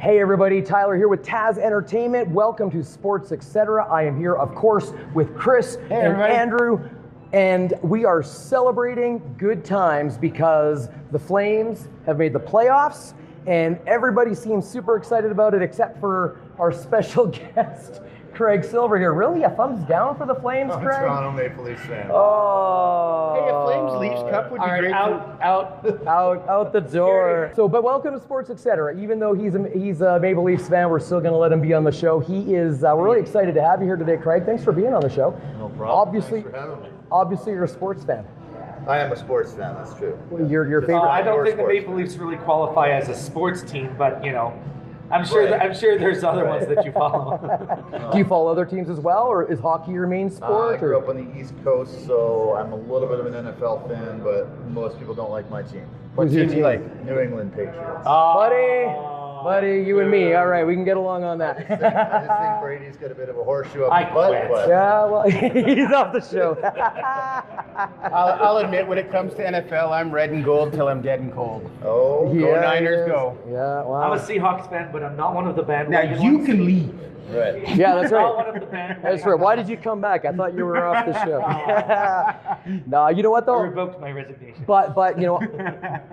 Hey everybody, Tyler here with TAZ Entertainment. Welcome to SportsXcetera. I am here, of course, with Chris and Andrew, and we are celebrating good times because the Flames have made the playoffs, and everybody seems super excited about it except for our special guest, Craig Silver here. Really? A thumbs down for the Flames, I'm Craig? a Toronto Maple Leafs fan. Oh. Hey, a Flames Leafs Cup would be great. Out the door. So, but welcome to SportsXcetera. Even though he's a Maple Leafs fan, we're still going to let him be on the show. He is. We're really excited to have you here today, Craig. Thanks for being on the show. No problem. Obviously, Thanks for having me. Obviously, you're a sports fan. I am a sports fan. That's true. Your favorite. I don't think the sports Maple Leafs really qualify as a sports team, but you know, I'm sure there's other ones that you follow. Do you follow other teams as well, or is hockey your main sport? I grew up on the East Coast, so I'm a little bit of an NFL fan, but most people don't like my team. Who's your team? Like New England Patriots. Buddy, you and me. All right, we can get along on that. I just think Brady's got a bit of a horseshoe up his butt. But Yeah, well, he's off the show. I'll admit, when it comes to NFL, I'm red and gold till I'm dead and cold. oh, Yeah, Go Niners, he is. go. Yeah, wow. I'm a Seahawks fan, but I'm not one of the Now bandwagon you ones. can leave. right. Yeah, that's Not right. one of the bandwagon. That's right. Why did you come back? I thought you were off the show. No, you know what I though? revoked my resignation. But you know,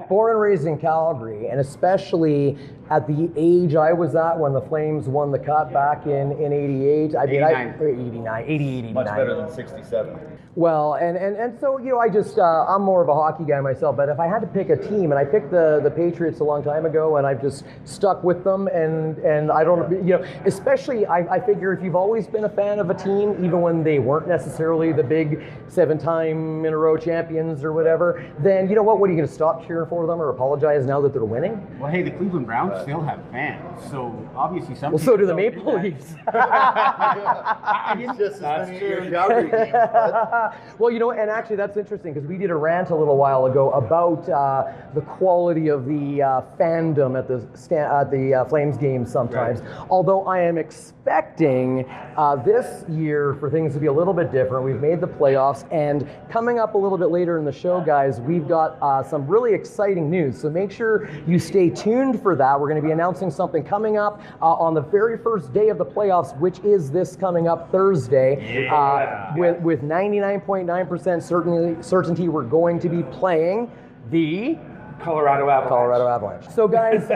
born and raised in Calgary, and especially at the age I was at when the Flames won the cup back in '88. I mean, 89. 88, 89. Much better than 67. Well, and so, you know, I just, I'm more of a hockey guy myself, but if I had to pick a team, and I picked the Patriots a long time ago, and I've just stuck with them, and I don't, you know, especially, I figure if you've always been a fan of a team, even when they weren't necessarily the big 7-time-in-a-row champions or whatever, then, you know what are you going to stop cheering for them or apologize now that they're winning? Well, hey, the Cleveland Browns still have fans, so obviously some. Well, so do the people Maple don't do Leafs. It's just as many as your Calgary games, bud. Well, you know, and actually that's interesting because we did a rant a little while ago about the quality of the fandom at the Flames games sometimes. Right. Although I am expecting this year for things to be a little bit different. We've made the playoffs, and coming up a little bit later in the show, guys, we've got some really exciting news. So make sure you stay tuned for that. We're going to be announcing something coming up on the very first day of the playoffs, which is this coming up Thursday. With 99.9% certainty we're going to be playing the Colorado Avalanche. So guys,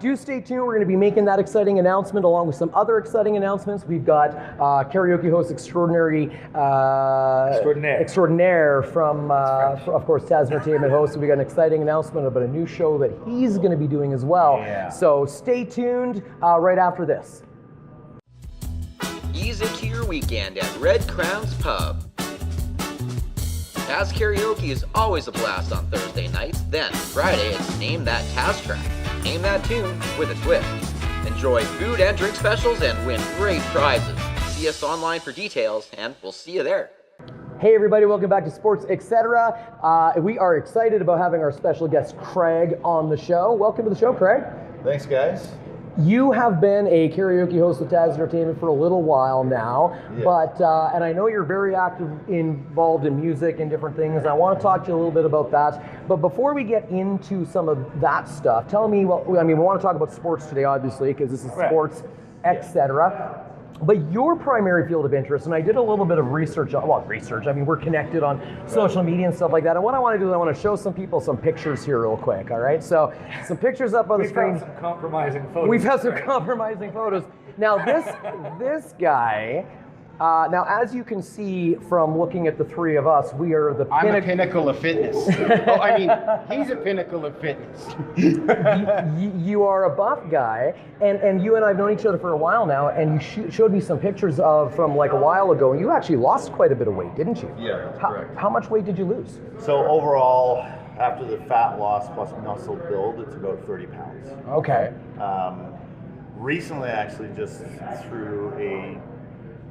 do stay tuned. We're going to be making that exciting announcement along with some other exciting announcements. We've got karaoke host extraordinaire from, of course, TAZ Entertainment host. So we got an exciting announcement about a new show that he's going to be doing as well. Yeah. So stay tuned right after this. Ease into your weekend at Red Crown's Pub. Taz karaoke is always a blast on Thursday nights. Then, Friday, it's Name That Taz track. Name that tune with a twist. Enjoy food and drink specials and win great prizes. See us online for details, and we'll see you there. Hey everybody, welcome back to SportsXcetera. We are excited about having our special guest, Craig, on the show. Welcome to the show, Craig. Thanks, guys. You have been a karaoke host with TAZ Entertainment for a little while now, Yeah. but and I know you're very involved in music and different things. I want to talk to you a little bit about that. But before we get into some of that stuff, tell me, well, I mean, we want to talk about sports today, obviously, because this is sports, etc. But your primary field of interest, and I did a little bit of research, I mean, we're connected on social media and stuff like that, and what I want to do is I want to show some people some pictures here real quick, all right? So, some pictures up on the screen. We've got some compromising photos. We've had some compromising photos. Now, this guy, now as you can see from looking at the three of us, we are the I'm a pinnacle of fitness. Oh, I mean, he's a pinnacle of fitness. you are a buff guy, and you and I have known each other for a while now, and you showed me some pictures from like a while ago, and you actually lost quite a bit of weight, didn't you? Yeah, that's correct. How much weight did you lose? So overall, after the fat loss plus muscle build, it's about 30 pounds. Okay. Recently, actually, just through a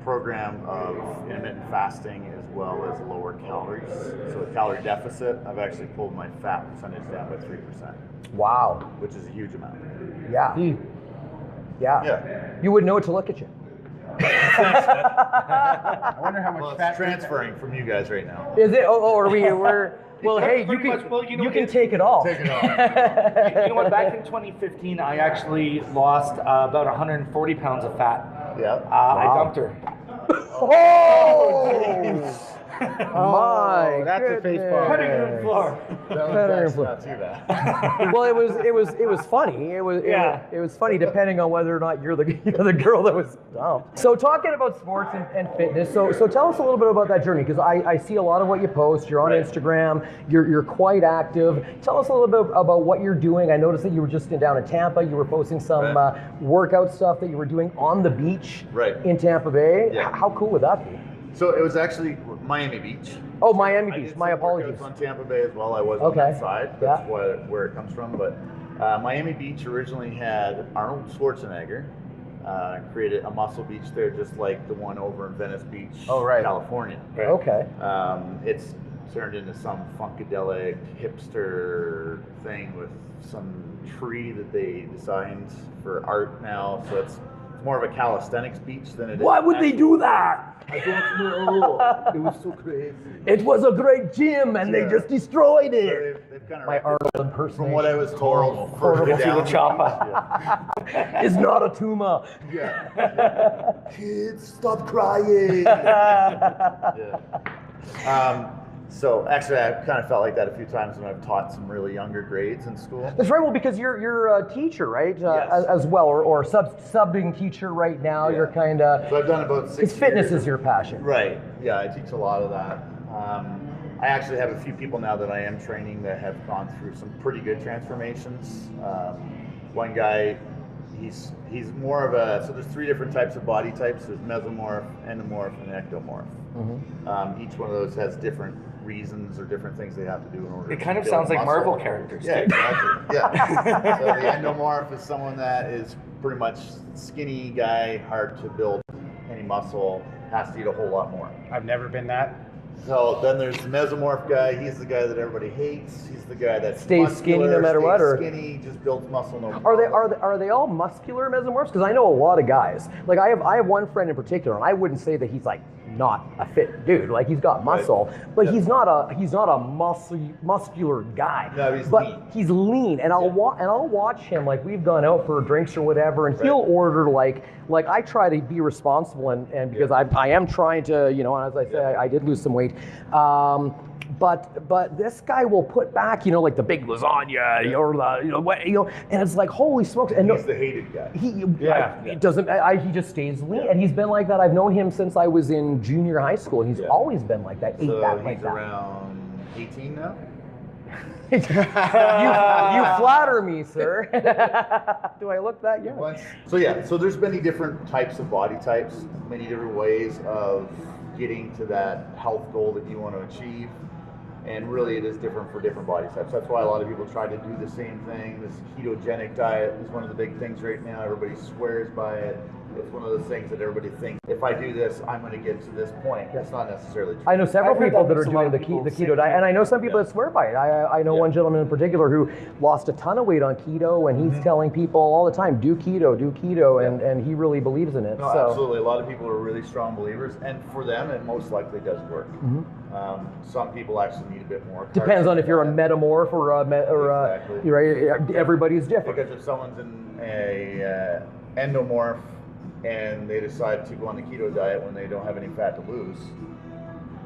program of intermittent fasting as well as lower calories, so a calorie deficit, I've actually pulled my fat percentage down by 3%. Wow. Which is a huge amount. Yeah. Yeah. Yeah. You wouldn't know it to look at you. I wonder how much Well, fat it's transferring from you guys right now. Is it? We're. Well, hey, you Pretty can much, well, you know, you can it- take it all. Take it off. You know what? Back in 2015, I actually lost about 140 pounds of fat. Yeah. I dumped her. Oh! My that's a face goodness. palm. Cutting room floor. That Cutting was room actually floor. not too bad. Well, it was funny. It was funny depending on whether or not you're the girl that was dumped. So talking about sports and fitness. So tell us a little bit about that journey, because I see a lot of what you post. You're on Right. Instagram. You're quite active. Tell us a little bit about what you're doing. I noticed that you were just down in Tampa. You were posting some Right. workout stuff that you were doing on the beach Right. in Tampa Bay. Yeah. How cool would that be? So it was actually Miami Beach. Oh, Miami I Beach. did My some apologies. workouts on Tampa Bay as well. I was Okay. on that side. That's Yeah. where it comes from. But Miami Beach originally had Arnold Schwarzenegger created a muscle beach there, just like the one over in Venice Beach, Oh, right. California. Okay. It's turned into some funkadelic hipster thing with some tree that they designed for art now. So it's more of a calisthenics beach than it is. Why would they do that? I don't know. It was so crazy. It was a great gym, and they Yeah. just destroyed So it. they've kind of My Arnold impersonation. from what I was told, Horrible. further See the down. chopper. It's not a tumor. Yeah. Kids, stop crying. Yeah. So actually, I kind of felt like that a few times when I've taught some really younger grades in school. That's right. Well, because you're a teacher, right? Yes. As well, or subbing teacher right now. Yeah. You're kind of. So I've done about 6 Because fitness years. is your passion. Right. Yeah, I teach a lot of that. I actually have a few people now that I am training that have gone through some pretty good transformations. One guy, he's more of a, so there's 3 different types of body types. There's mesomorph, endomorph, and ectomorph. Mm-hmm. Each one of those has different reasons or different things they have to do in order It to kind of build sounds like muscle. Marvel characters. Yeah, too. exactly. Yeah. So the endomorph is someone that is pretty much skinny guy, hard to build any muscle, has to eat a whole lot more. I've never been that. So then there's the mesomorph guy. He's the guy that everybody hates. He's the guy that Stays skinny no matter what, or- skinny, just builds muscle no Are they all muscular mesomorphs? Because I know a lot of guys. Like I have one friend in particular, and I wouldn't say that he's like not a fit dude. Like he's got muscle, but Yeah. he's not a muscular guy. No, he's but lean. he's lean, and I'll watch him. Like we've gone out for drinks or whatever, and he'll order like I try to be responsible and because I am trying to, you know, and as I say, I did lose some weight. But this guy will put back, you know, like the big lasagna or the, you know, and it's like holy smokes! And He's the hated guy. it doesn't. He just stays lean, and he's been like that. I've known him since I was in junior high school. He's always been like that. So Like he's that. around 18 now. you flatter me, sir. Do I look that young? So yeah, so there's many different types of body types, many different ways of getting to that health goal that you want to achieve. And really it is different for different body types. That's why a lot of people try to do the same thing. This ketogenic diet is one of the big things right now. Everybody swears by it. It's one of those things that everybody thinks, if I do this, I'm going to get to this point. It's not necessarily true. I know several I've heard people that that are makes a lot doing of the people keto diet, and I know some people Yeah. that swear by it. I know one gentleman in particular who lost a ton of weight on keto, and he's telling people all the time, do keto, and he really believes in it. No, so. absolutely. A lot of people are really strong believers, and for them, it most likely does work. Some people actually need a bit more. Depends on if you're a metamorph or Exactly. you're right. Everybody's different. Because if someone's in a endomorph and they decide to go on the keto diet when they don't have any fat to lose,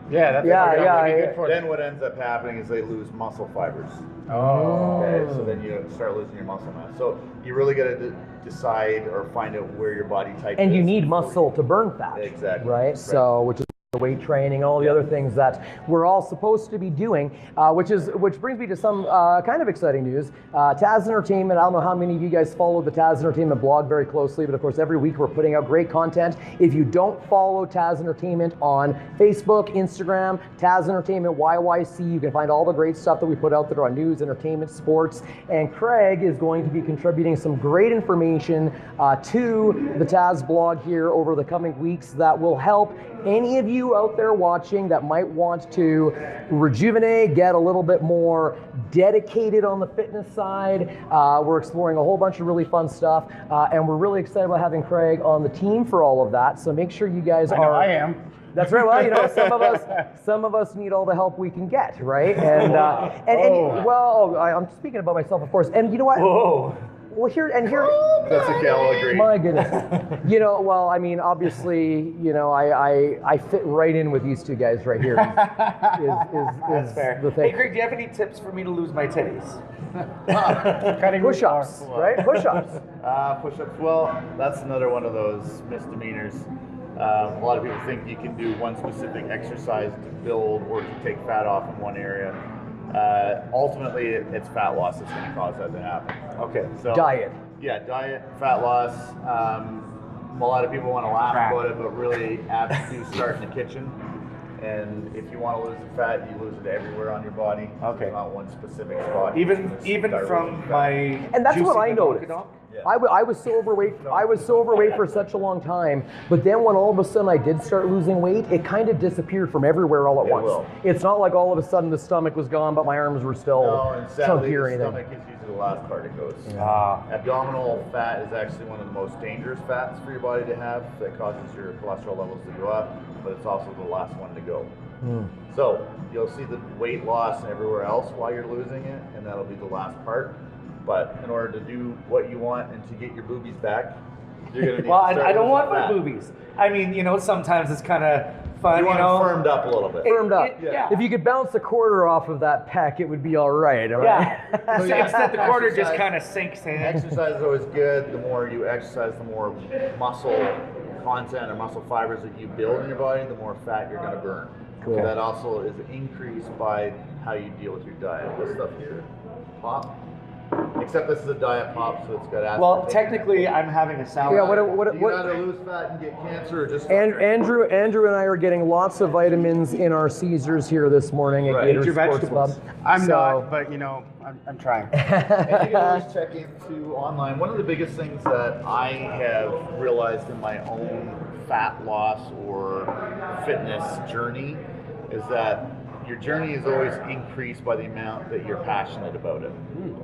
Yeah, that's Yeah, pretty yeah, good for then what ends up happening is they lose muscle fibers. Oh. Okay, so then you start losing your muscle mass. So you really got to decide or find out where your body type is. And you need muscle to burn fat. Exactly. Right? So, which is the weight training, all the other things that we're all supposed to be doing, which brings me to some kind of exciting news. TAZ Entertainment, I don't know how many of you guys follow the TAZ Entertainment blog very closely, but of course every week we're putting out great content. If you don't follow TAZ Entertainment on Facebook, Instagram, TAZ Entertainment YYC, you can find all the great stuff that we put out there on news, entertainment, sports, and Craig is going to be contributing some great information to the TAZ blog here over the coming weeks that will help any of you you out there watching that might want to rejuvenate, get a little bit more dedicated on the fitness side, we're exploring a whole bunch of really fun stuff, and we're really excited about having Craig on the team for all of that. So make sure you guys are. I am. That's right. Well, you know, some of us need all the help we can get, right? And well, I'm speaking about myself, of course. And you know what? Whoa. Well, here. That's okay, I'll agree. My goodness. You know, well, I mean, obviously, you know, I fit right in with these two guys right here. That's fair. The thing. Hey, Craig, do you have any tips for me to lose my titties? Cutting Push-ups, right? Push-ups. Push-ups, well, that's another one of those misdemeanors. A lot of people think you can do one specific exercise to build or to take fat off in one area. Ultimately, it's fat loss that's going to cause that to happen. Okay. So Diet. Yeah, diet, fat loss. A lot of people want to laugh about it, but really abs do start in the kitchen. And if you want to lose the fat, you lose it everywhere on your body. Okay. It's not one specific spot. Even from my And that's what juicy I noticed. Pinocchio? Yeah. I was so overweight. I was so overweight for such a long time, but then when all of a sudden I did start losing weight, it kind of disappeared from everywhere all at once. will. It's not like all of a sudden the stomach was gone, but my arms were still No, and sadly, chunky or the anything. stomach is usually the last part it goes. Ah. Abdominal fat is actually one of the most dangerous fats for your body to have that causes your cholesterol levels to go up, but it's also the last one to go. So you'll see the weight loss everywhere else while you're losing it, and that'll be the last part. But in order to do what you want and to get your boobies back, you're going to need Well, to start I don't losing want my fat. boobies. I mean, you know, sometimes it's kind of fun, You you want know. them firmed up a little bit. Firmed up. Yeah. If you could bounce a quarter off of that pec, it would be all right. All right? Yeah. So So yeah, except the quarter just exercise- kind of sinks in. Exercise is always good. The more you exercise, the more muscle content or muscle fibers that you build in your body, the more fat you're going to burn. Cool. That also is increased by how you deal with your diet. This stuff here, pop. Except this is a diet pop, so it's got aspartame. Well, technically, I'm having a salad. Yeah, You can either lose fat and get cancer, or just Andrew and I are getting lots of vitamins in our Caesars here this morning at Right. Gator Eat your Sports vegetables. Pub. I'm So- not, but you know, I'm trying. And you can always check into online. One of the biggest things that I have realized in my own fat loss or fitness journey is that your journey is always increased by the amount that you're passionate about it.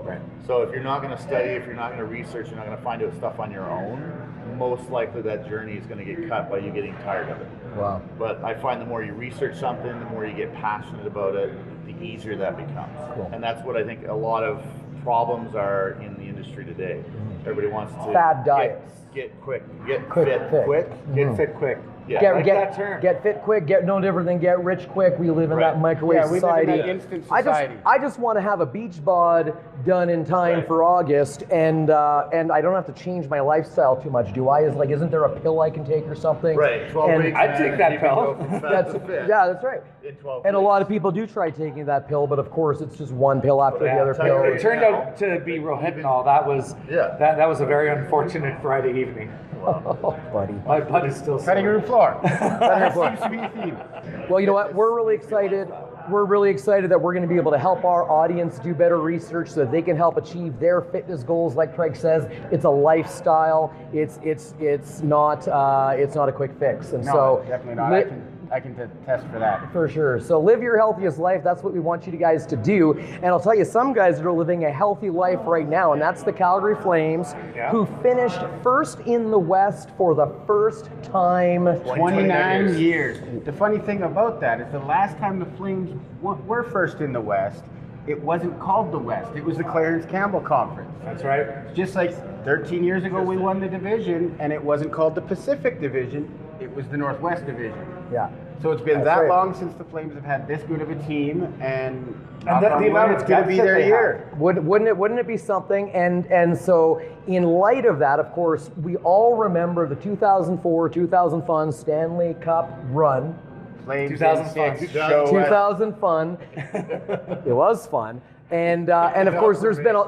Right. So if you're not going to study, if you're not going to research, you're not going to find out stuff on your own, most likely that journey is going to get cut by you getting tired of it. Wow. But I find the more you research something, the more you get passionate about it, the easier that becomes. Cool. And that's what I think a lot of problems are in the industry today. Everybody wants to Fad diets. get quick, get Quick fit fix. quick. Get fit quick. Yeah. Get, like get, that term. get fit quick, get no different than get rich quick. We live in Right. that microwave Yeah, we live in society. that instant I society. just want to have a beach bod done in time Right. for August, and I don't have to change my lifestyle too much, do I? Isn't there a pill I can take or something? Right, 12 And- weeks. I'd take man, that you can pill. go from fat That's to fit yeah, that's right. in 12 And a weeks. lot of people do try taking that pill, but of course it's just one pill after the Yeah, other pill. It turned out to be rohypnol. That was Yeah. that was a very unfortunate Friday evening. Oh, buddy. My butt is still Cutting sore. room floor. That floor. seems to be a theme. Well, you know what? We're really excited. We're really excited that we're going to be able to help our audience do better research so that they can help achieve their fitness goals. Like Craig says, it's a lifestyle. It's not a quick fix. And No, so definitely not. I can test for that. for sure. So live your healthiest life. That's what we want you guys to do. And I'll tell you, some guys that are living a healthy life right now, and that's the Calgary Flames, Yeah. who finished first in the West for the first time. 29 years. The funny thing about that is the last time the Flames were first in the West, it wasn't called the West. It was the Clarence Campbell Conference. That's right. Just like 13 years ago, we won the division, and it wasn't called the Pacific Division. It was the Northwest Division. Yeah. So it's been That's that right. long since the Flames have had this good of a team, and the amount of it's going to be depth that their they year. Wouldn't it be something? And so in light of that, of course, we all remember the 2004-2005 Stanley Cup run. Flames 2005. in 6, show us. 2000 fun. It was fun. And of course there's been a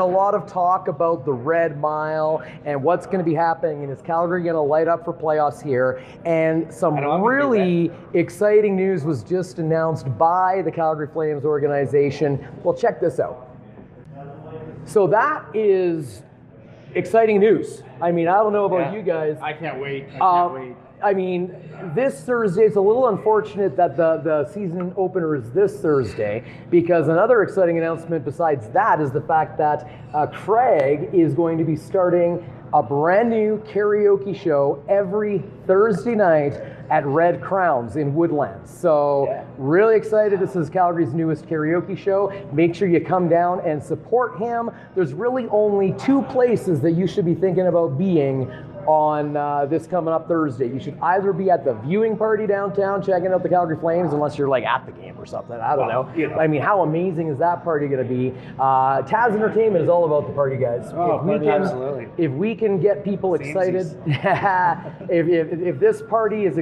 lot of talk about the Red Mile and what's going to be happening, and is Calgary going to light up for playoffs here? And some I know I'm gonna be really exciting news was just announced by the Calgary Flames organization. Well, check this out. So that is exciting news. I mean, I don't know about Yeah. you guys. I can't wait. I can't wait. I mean, this Thursday, it's a little unfortunate that the season opener is this Thursday, because another exciting announcement besides that is the fact that Craig is going to be starting a brand new karaoke show every Thursday night at Red Crowns in Woodlands. So really excited. This is Calgary's newest karaoke show. Make sure you come down and support him. There's really only 2 places that you should be thinking about being on this coming up Thursday. You should either be at the viewing party downtown checking out the Calgary Flames, unless you're like at the game or something. I don't know. You know. I mean, how amazing is that party going to be? TAZ Entertainment is all about the party, guys. Absolutely. If we can get people excited, if this party is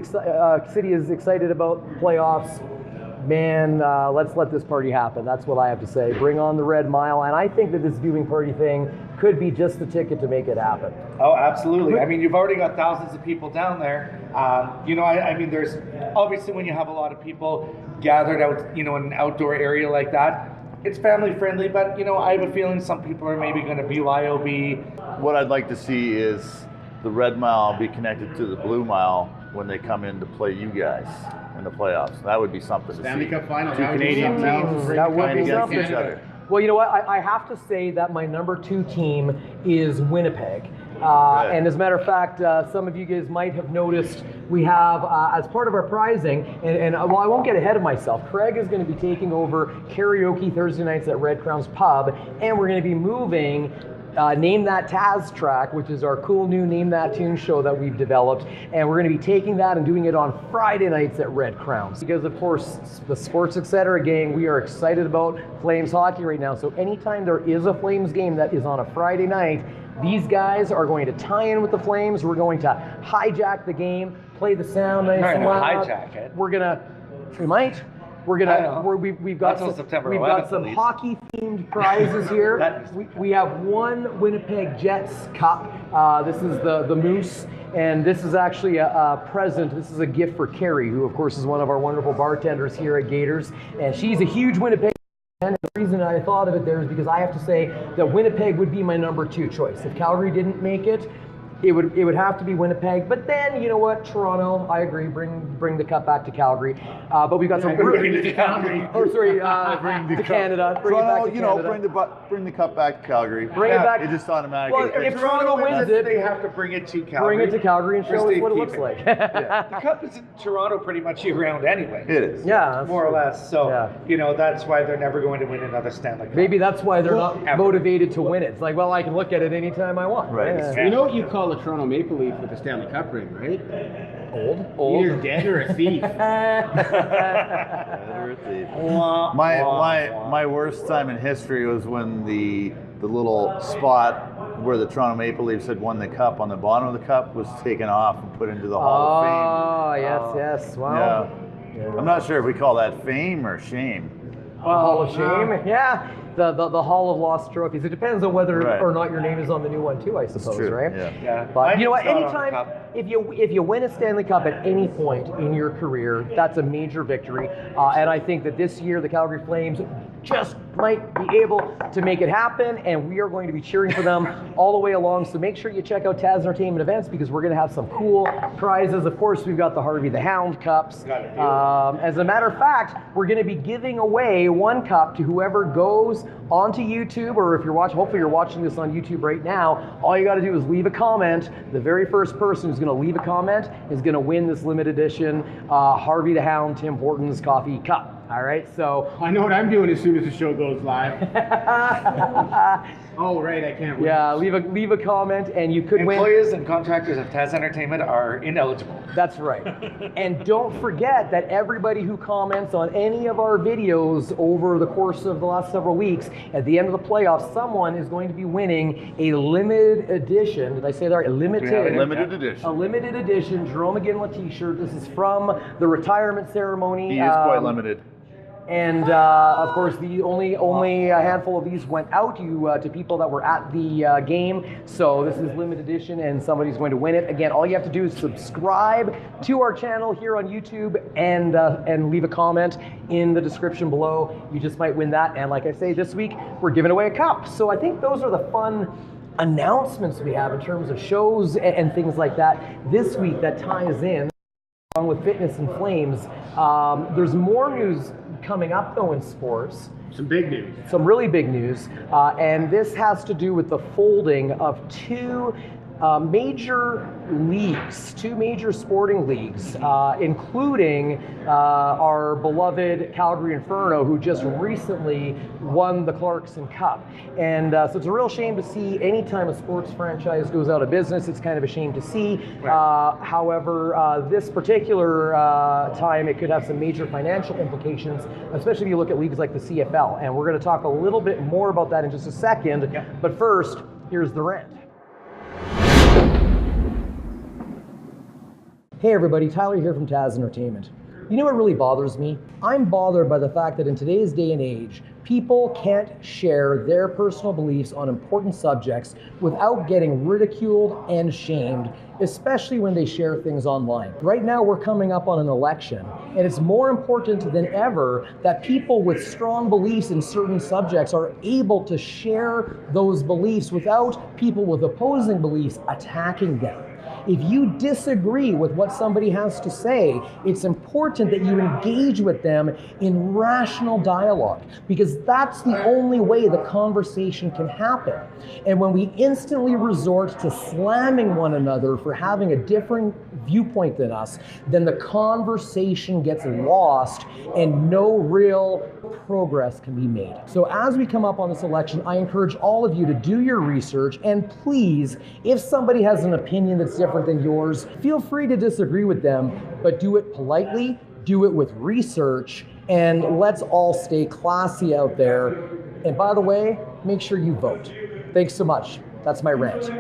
city is excited about playoffs, man, let's let this party happen. That's what I have to say. Bring on the Red Mile, and I think that this viewing party thing could be just the ticket to make it happen. Oh, absolutely. I mean, you've already got thousands of people down there. I mean, there's obviously when you have a lot of people gathered out, in an outdoor area like that, it's family friendly, but I have a feeling some people are maybe going to BYOB. What I'd like to see is the Red Mile be connected to the Blue Mile when they come in to play you guys in the playoffs. That would be something to Stanley see. Cup final. 2 Canadian teams That would playing be against something. each other. Well, you know what? I have to say that my number 2 team is Winnipeg. And as a matter of fact, some of you guys might have noticed we have, as part of our prizing, and I won't get ahead of myself, Craig is going to be taking over karaoke Thursday nights at Red Crowns Pub, and we're going to be moving Name That TAZ track, which is our cool new Name That Tune show that we've developed, and we're going to be taking that and doing it on Friday nights at Red Crowns. Because of course, the SportsXcetera gang, we are excited about Flames hockey right now, so anytime there is a Flames game that is on a Friday night, these guys are going to tie in with the Flames. We're going to hijack the game, play the sound nice and loud. Hijack it. We might. We've got That's on September 11th, we've got some at least. hockey-themed prizes here. we have one Winnipeg Jets cup. This is the Moose, and this is actually a present. This is a gift for Carrie, who of course is one of our wonderful bartenders here at Gators, and she's a huge Winnipeg. And the reason I thought of it there is because I have to say that Winnipeg would be my number 2 choice. If Calgary didn't make it, it would have to be Winnipeg. But then, you know what, Toronto, I agree, bring the cup back to Calgary. But we've got some Bring it to Calgary. to Canada. Bring it back to Canada. Bring the cup back to Calgary. Bring it back. It just automatically. Well, if Toronto wins it, they have to bring it to Calgary. bring it to Calgary and show us what it looks like. The cup is in Toronto pretty much year round anyway. it is. Yeah, that's More or true. less. So, Yeah. that's why they're never going to win another Stanley Cup. Maybe that's why they're not Ever. motivated to win it. It's like, well, I can look at it anytime I want. Right. Yeah. You know what you call a Toronto Maple Leaf with a Stanley Cup ring, right? Old. Either dead or a thief. My worst time in history was when the little spot where the Toronto Maple Leafs had won the cup on the bottom of the cup was taken off and put into the Hall of Fame. Oh, yes. Wow. Yeah. I'm not sure if we call that fame or shame. Hall of Shame. Yeah. The Hall of Lost Trophies. It depends on whether Right. or not your name is on the new one too, I suppose, true, right? yeah. But Mine you know is what? not on the Anytime cup. if you win a Stanley Cup at any point in your career, that's a major victory. And I think that this year the Calgary Flames just might be able to make it happen, and we are going to be cheering for them all the way along. So make sure you check out TAZ Entertainment events, because we're going to have some cool prizes. Of course, we've got the Harvey the Hound cups. As a matter of fact, we're going to be giving away one cup to whoever goes onto YouTube, or if you're watching, hopefully you're watching this on YouTube right now, all you got to do is leave a comment. The very first person who's going to leave a comment is going to win this limited edition Harvey the Hound Tim Hortons coffee cup. All right, so I know what I'm doing as soon as the show goes live. Oh, right, I can't wait. yeah, leave a comment, and you could win. Employees and contractors of TAZ Entertainment are ineligible. That's right. And don't forget that everybody who comments on any of our videos over the course of the last several weeks, at the end of the playoffs, someone is going to be winning a limited edition. Did I say that right? Limited edition. A limited edition Jerome McGinley t-shirt. This is from the retirement ceremony. He is quite limited. And of course, the only a handful of these went out to people that were at the game. So this is limited edition, and somebody's going to win it. Again, all you have to do is subscribe to our channel here on YouTube and leave a comment in the description below. You just might win that. And like I say, this week we're giving away a cup. So I think those are the fun announcements we have in terms of shows and things like that this week that ties in along with fitness and flames. There's more news coming up though in sports. Some big news. Some really big news, and this has to do with the folding of two major leagues, two major sporting leagues, including our beloved Calgary Inferno, who just recently won the Clarkson Cup. And so it's a real shame to see any time a sports franchise goes out of business. It's kind of a shame to see. Right. However, this particular time, it could have some major financial implications, especially if you look at leagues like the CFL. And we're going to talk a little bit more about that in just a second. Yep. But first, here's the rant. Hey everybody, Tyler here from TAZ Entertainment. You know what really bothers me? I'm bothered by the fact that in today's day and age, people can't share their personal beliefs on important subjects without getting ridiculed and shamed, especially when they share things online. Right now we're coming up on an election, and it's more important than ever that people with strong beliefs in certain subjects are able to share those beliefs without people with opposing beliefs attacking them. If you disagree with what somebody has to say, it's important that you engage with them in rational dialogue, because that's the only way the conversation can happen. And when we instantly resort to slamming one another for having a different viewpoint than us, then the conversation gets lost and no real progress can be made. So as we come up on this election, I encourage all of you to do your research, and please, if somebody has an opinion that's different than yours, feel free to disagree with them, but do it politely, do it with research, and let's all stay classy out there. And by the way, make sure you vote. Thanks so much. That's my rant.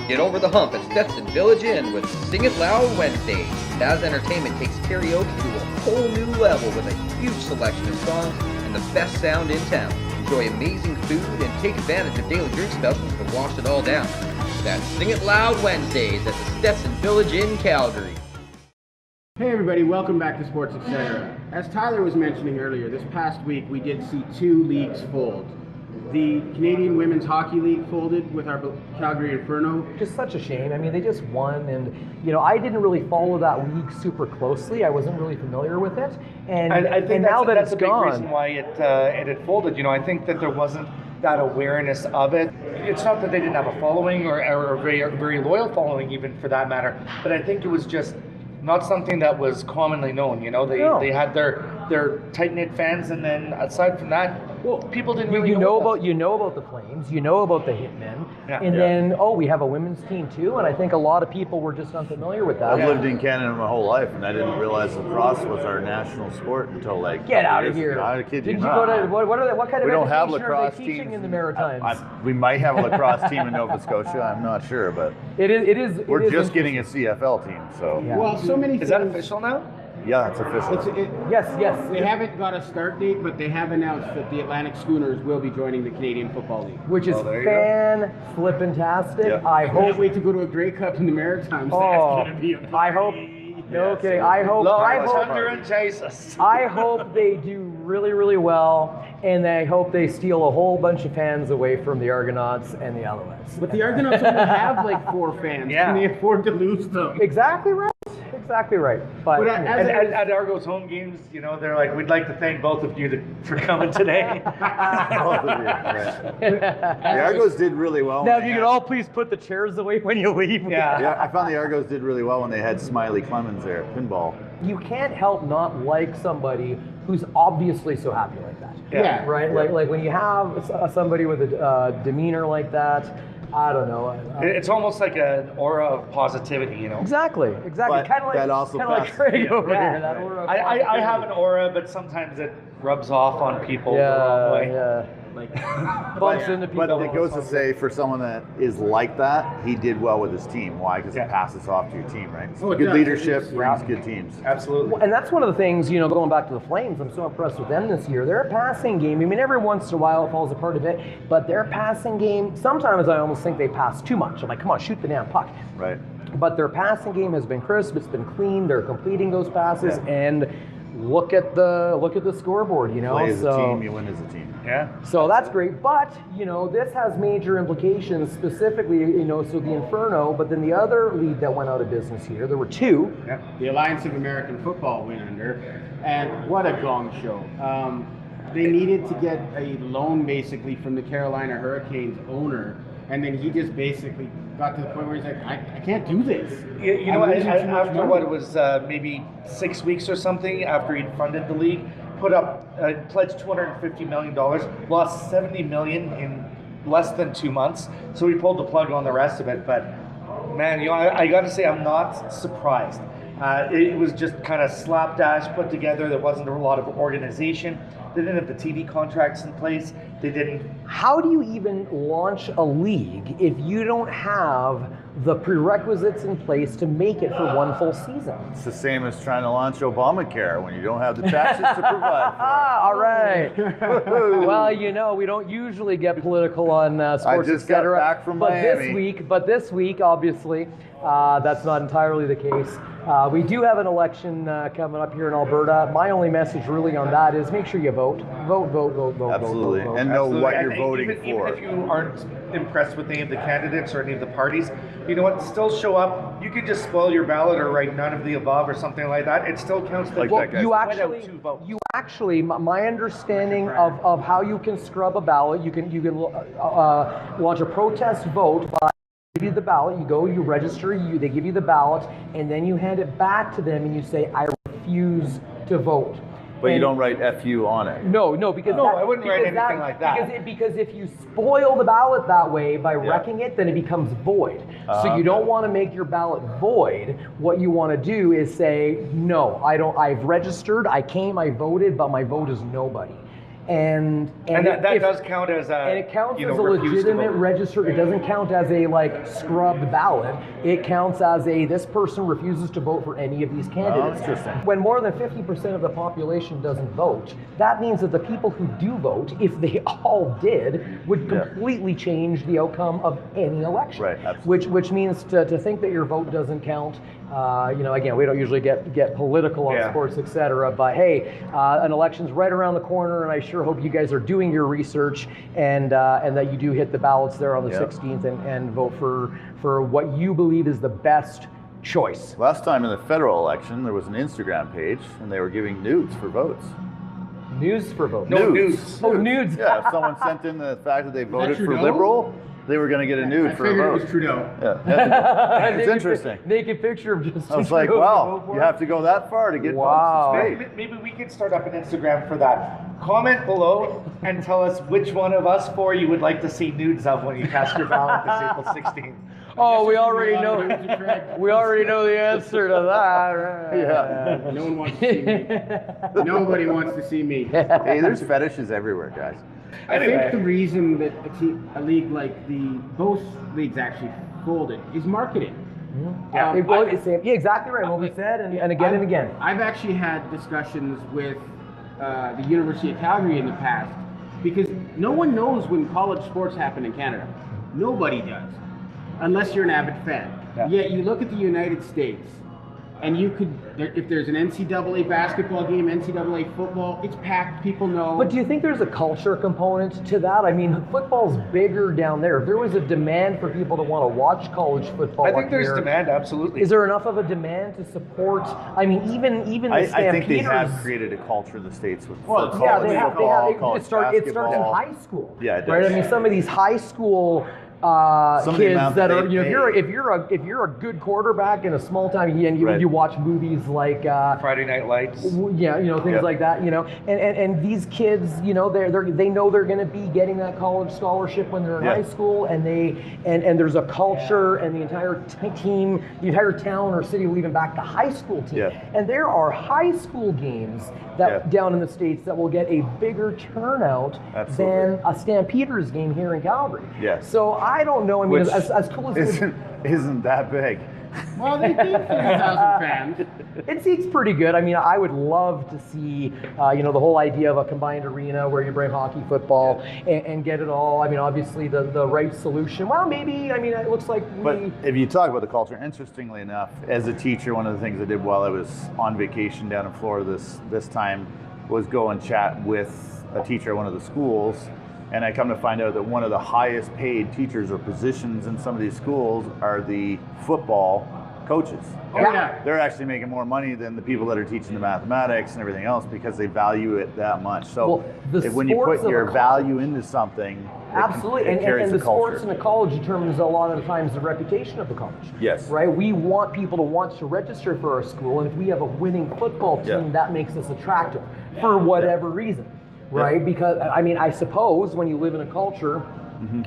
Get over the hump at Stetson Village Inn with Sing It Loud Wednesdays. TAZ Entertainment takes karaoke to a whole new level with a huge selection of songs and the best sound in town. Enjoy amazing food and take advantage of daily drink specials to wash it all down. That's Sing It Loud Wednesdays at the Stetson Village Inn, Calgary. Hey everybody, welcome back to SportsXcetera. As Tyler was mentioning earlier, this past week we did see two leagues fold. The Canadian Women's Hockey League folded with our Calgary Inferno. Just such a shame. I mean, they just won, and you know, I didn't really follow that league super closely. I wasn't really familiar with it, and I think now that it's a big gone, reason why it had folded. You know, I think that there wasn't that awareness of it. It's not that they didn't have a following or a very loyal following, even for that matter, but I think it was just not something that was commonly known. You know, they had their tight-knit fans, and then aside from that, well, people didn't really know about the Flames, you know about the Hitmen, then we have a women's team too, and I think a lot of people were just unfamiliar with that. I've lived in Canada my whole life, and I didn't realize lacrosse was our national sport until like get out of here. I kid you Did you not. go to what kind of we don't have education lacrosse are they teaching teams in the Maritimes? We might have a lacrosse team in Nova Scotia. I'm not sure, but it is. We're just getting a CFL team, so well, so many. Is that official now? yeah, it's official. Yes. They haven't got a start date, but they have announced that the Atlantic Schooners will be joining the Canadian Football League. Which is fan-flippantastic. Yeah. I Can't hope. wait to go to a Grey Cup in the Maritimes. Oh, That's going to be amazing. I hope. No kidding. I hope. Thunder and Jesus. I hope they do really, really well, and I hope they steal a whole bunch of fans away from the Argonauts and the Alouettes. But the Argonauts only have like 4 fans. Yeah. Can they afford to lose them? Exactly right. But At Argo's home games, you know, they're like, we'd like to thank both of you for coming today. The Argos did really well. now, if you could all please put the chairs away when you leave. Yeah, I found the Argos did really well when they had Smiley Clemens there at pinball. You can't help not like somebody who's obviously so happy like that. Yeah. Right? Like when you have somebody with a demeanor like that, I don't know. It's almost like an aura of positivity, you know. Exactly. But Kind of that also like passes. Craig over Yeah. here. That aura of I have an aura, but sometimes it rubs off on people the wrong way. Yeah. Like bumps into people. But it goes to say, for someone that is like that, he did well with his team. Why? Because Yeah. it passes off to your team, right? Oh, it Good does. leadership brings good teams. Absolutely. And that's one of the things, you know, going back to the Flames, I'm so impressed with them this year. Their passing game, I mean, every once in a while it falls apart a bit, but their passing game, sometimes I almost think they pass too much. I'm like, come on, shoot the damn puck. Right. But their passing game has been crisp, it's been clean, they're completing those passes, and look at the scoreboard, you know. Play as a team, you win as a team. Yeah. So that's great, but this has major implications specifically, so the Inferno, but then the other league that went out of business here, there were two. Yeah. The Alliance of American Football went under, and what a gong show. They needed to get a loan basically from the Carolina Hurricanes owner, and then he just basically got to the point where he's like, I can't do this. After what it was, maybe 6 weeks or something after he'd funded the league, pledged $250 million, lost $70 million in less than 2 months. So he pulled the plug on the rest of it. But man, I got to say, I'm not surprised. It was just kind of slapdash put together. There wasn't a lot of organization. They didn't have the TV contracts in place. They didn't. How do you even launch a league if you don't have the prerequisites in place to make it for one full season? It's the same as trying to launch Obamacare when you don't have the taxes to provide for All right. Well, we don't usually get political on Sports I just got Etc. back from but Miami. this week, obviously, that's not entirely the case. We do have an election coming up here in Alberta. My only message really on that is make sure you vote. Vote. Absolutely. Vote. And know what you're And voting even for. if you aren't impressed with any of the candidates or any of the parties, you know what? Still show up. You can just spoil your ballot or write none of the above or something like that. It still counts. Like Well, that guy. you actually, my understanding of how you can scrub a ballot, you can launch a protest vote by give you the ballot, you go, you register, they give you the ballot, and then you hand it back to them and you say, I refuse to vote. But you don't write FU on it. No, because I wouldn't write anything like that. Because if you spoil the ballot that way by wrecking it, then it becomes void. So you don't want to make your ballot void. What you want to do is say, no, I've registered, I came, I voted, but my vote is nobody. And that does count as a. And it counts as a refuse to legitimate vote. register. It doesn't count as a scrubbed ballot. It counts as this person refuses to vote for any of these candidates. Interesting. When more than 50% of the population doesn't vote, that means that the people who do vote, if they all did, would completely change the outcome of any election. Right. Absolutely. Which means to think that your vote doesn't count. Again, we don't usually get political on Sports Etc. But hey, an election's right around the corner, and I sure hope you guys are doing your research and that you do hit the ballots there on the 16th and vote for what you believe is the best choice. Last time in the federal election, there was an Instagram page, and they were giving nudes for votes. News for vote. No nudes. Oh, nudes. Yeah, if someone sent in the fact that they voted for Trudeau? Liberal, they were going to get a nude I for a figured it vote. was Trudeau. Yeah. It's interesting. Naked picture of just. I was like, wow, you have to go that far to get Wow. votes. It's great. Maybe we could start up an Instagram for that. Comment below and tell us which one of us four you would like to see nudes of when you cast your ballot this April 16th. Oh, we already A lot know. of nudes of Craig. We already know the answer to that. Right? Yeah. No one wants to see me. Nobody wants to see me. Hey, there's fetishes everywhere, guys. I think the reason that a league like both leagues actually folded is marketing. Exactly right. What we said, and again and again. I've actually had discussions with the University of Calgary in the past because no one knows when college sports happen in Canada. Nobody does, unless you're an avid fan. Yeah. Yet you look at the United States, and if there's an NCAA basketball game, NCAA football, it's packed, people know. But do you think there's a culture component to that? I mean, football's bigger down there. If there was a demand for people to want to watch college football, I think up there's here, demand, absolutely. Is there enough of a demand to support? I mean, even the I think they Stampeders. have created a culture in the States with Well, for Yeah, college they have. football, It college starts in basketball. high school. Yeah, it right. does. I mean, some of these high school Some of the kids amount that that are, they if you're a good quarterback in a small town, and Right. you watch movies like Friday Night Lights. things like that, and these kids, they know they're going to be getting that college scholarship when they're in high school, and there's a culture, and the entire team, the entire town or city will even back the high school team, and there are high school games that down in the States that will get a bigger turnout than a Stampeders game here in Calgary. Yes. So I don't know. I mean, Which as cool as isn't that big. Well, they did 30,000 fans. It seats pretty good. I mean, I would love to see, the whole idea of a combined arena where you bring hockey, football, and get it all. I mean, obviously the right solution. Well, maybe. I mean, it looks like But if you talk about the culture, interestingly enough, as a teacher, one of the things I did while I was on vacation down in Florida this time was go and chat with a teacher at one of the schools. And I come to find out that one of the highest paid teachers or positions in some of these schools are the football coaches. Oh, yeah. They're actually making more money than the people that are teaching the mathematics and everything else because they value it that much. So when you put your value into something, absolutely, it carries and the the culture. sports in a college determines a lot of the times the reputation of the college. Yes. Right? We want people to want to register for our school, and if we have a winning football team, that makes us attractive for whatever reason. Right? Because, I mean, I suppose when you live in a culture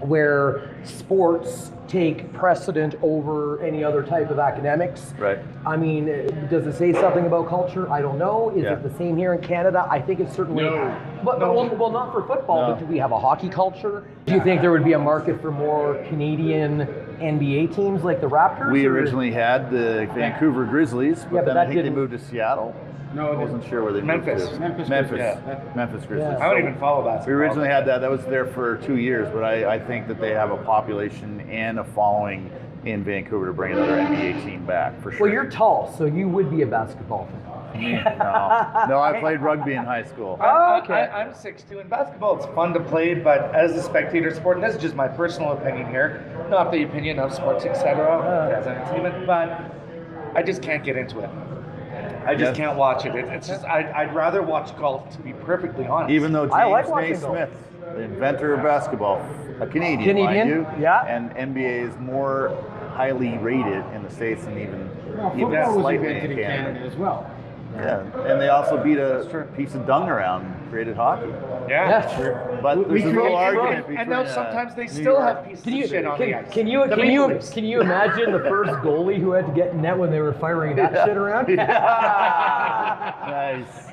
where sports take precedent over any other type of academics, Right. I mean, does it say something about culture? I don't know. Is it the same here in Canada? I think it's certainly. No. But well, not for football, but do we have a hockey culture? Do you think there would be a market for more Canadian NBA teams like the Raptors? We or- originally had the Vancouver Grizzlies, but but then that I think they didn't- moved to Seattle. No, I wasn't sure where they Memphis. moved to. Memphis Memphis. Grizzlies. Memphis Grizzlies. Yeah. I don't even follow basketball. We originally had that. That was there for 2 years, but I think that they have a population and a following in Vancouver to bring another NBA team back for sure. Well, you're tall, so you would be a basketball fan. No, I played rugby in high school. I'm 6'2", and basketball, it's fun to play, but as a spectator sport, and this is just my personal opinion here, not the opinion of SportsXcetera, TAZ Entertainment, but I just can't get into it. I just can't watch it. It's just, I'd rather watch golf, to be perfectly honest. Even though I like James watching Naismith, the inventor of basketball, a Canadian, mind you, yeah. and NBA is more highly rated in the States than even Football was slightly invented in Canada as well. Yeah, and they also beat a piece of dung around, created hockey. Yeah. Sure. But We there's a little created argument between. And now sometimes they New still York. have pieces of shit on the ice. Can you imagine the first goalie who had to get in net when they were firing that shit around? Nice.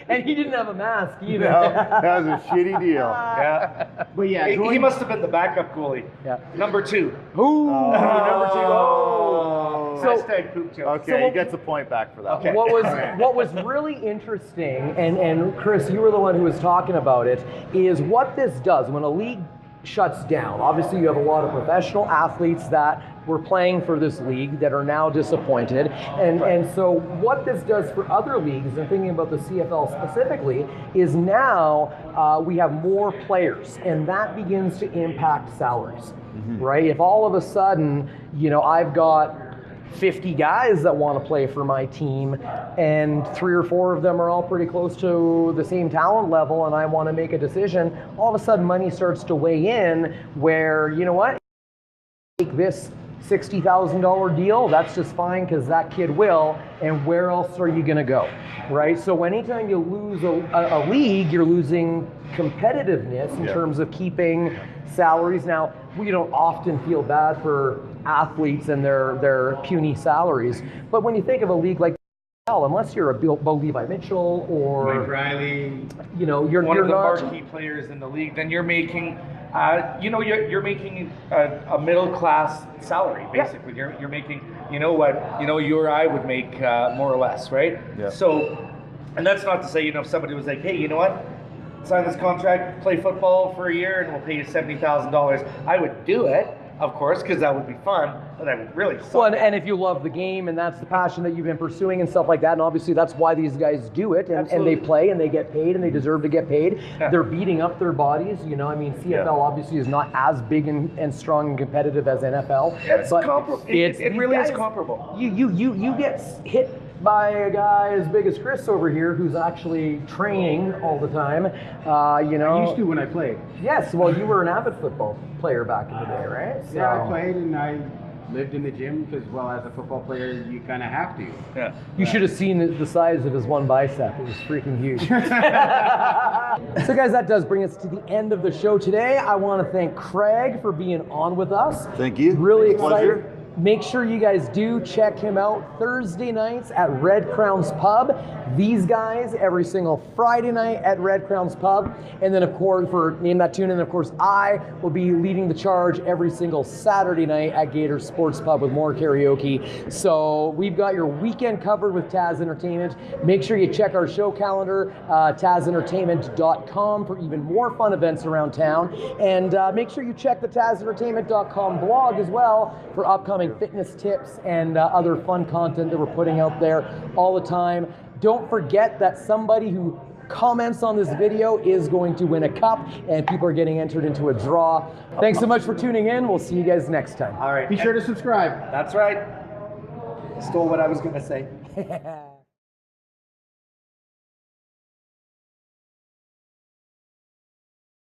And he didn't have a mask either. No, that was a shitty deal. Yeah. But yeah, He must have been the backup goalie. Yeah. Number 2. Ooh, number two. Oh. So- Hashtag poop joke. Okay, he gets a point back for that. Okay. one. What was really interesting, and Chris, you were the one who was talking about it, is what this does when a league shuts down. Obviously, you have a lot of professional athletes that were playing for this league that are now disappointed, and so what this does for other leagues, and thinking about the CFL specifically, is now we have more players, and that begins to impact salaries, right? If all of a sudden, I've got 50 guys that want to play for my team, and 3 or 4 of them are all pretty close to the same talent level, and I want to make a decision, all of a sudden money starts to weigh in where, you know what, take this $60,000 deal, that's just fine because that kid will, and where else are you going to go, right? So anytime you lose a league, you're losing competitiveness in terms of keeping salaries. Now, we don't often feel bad for athletes and their puny salaries, but when you think of a league like unless you're a Bo Levi Mitchell or Mike Riley, you're one of the not marquee players in the league, then you're making, you're making a middle class salary basically. You're making, you or I would make more or less, right? Yeah. So, and that's not to say, if somebody was like, hey, you know what? Sign this contract, play football for a year, and we'll pay you $70,000. I would do it, of course, because that would be fun, but I would really suck. well, and if you love the game and that's the passion that you've been pursuing and stuff like that, and obviously that's why these guys do it, and they play and they get paid and they deserve to get paid. Yeah. They're beating up their bodies, CFL obviously is not as big and strong and competitive as NFL. It's but comparable. It really is comparable. You get hit by a guy as big as Chris over here who's actually training all the time. I used to when I played. Yes, well, you were an avid football player back in the day, right? Yeah, I played and I lived in the gym because, as a football player, you kind of have to. Yeah. You should have seen the size of his one bicep. It was freaking huge. So guys, that does bring us to the end of the show today. I want to thank Craig for being on with us. Thank you. Really Pleasure. excited. Make sure you guys do check him out Thursday nights at Red Crown's Pub. These guys every single Friday night at Red Crown's Pub. And then, of course, for Name That Tune, and of course, I will be leading the charge every single Saturday night at Gator Sports Pub with more karaoke. So we've got your weekend covered with TAZ Entertainment. Make sure you check our show calendar, TAZentertainment.com, for even more fun events around town. And make sure you check the TAZentertainment.com blog as well for upcoming fitness tips and other fun content that we're putting out there all the time. Don't forget that somebody who comments on this video is going to win a cup, and people are getting entered into a draw. Thanks so much for tuning in. We'll see you guys next time. All right. Be sure to subscribe. That's right. Stole what I was going to say.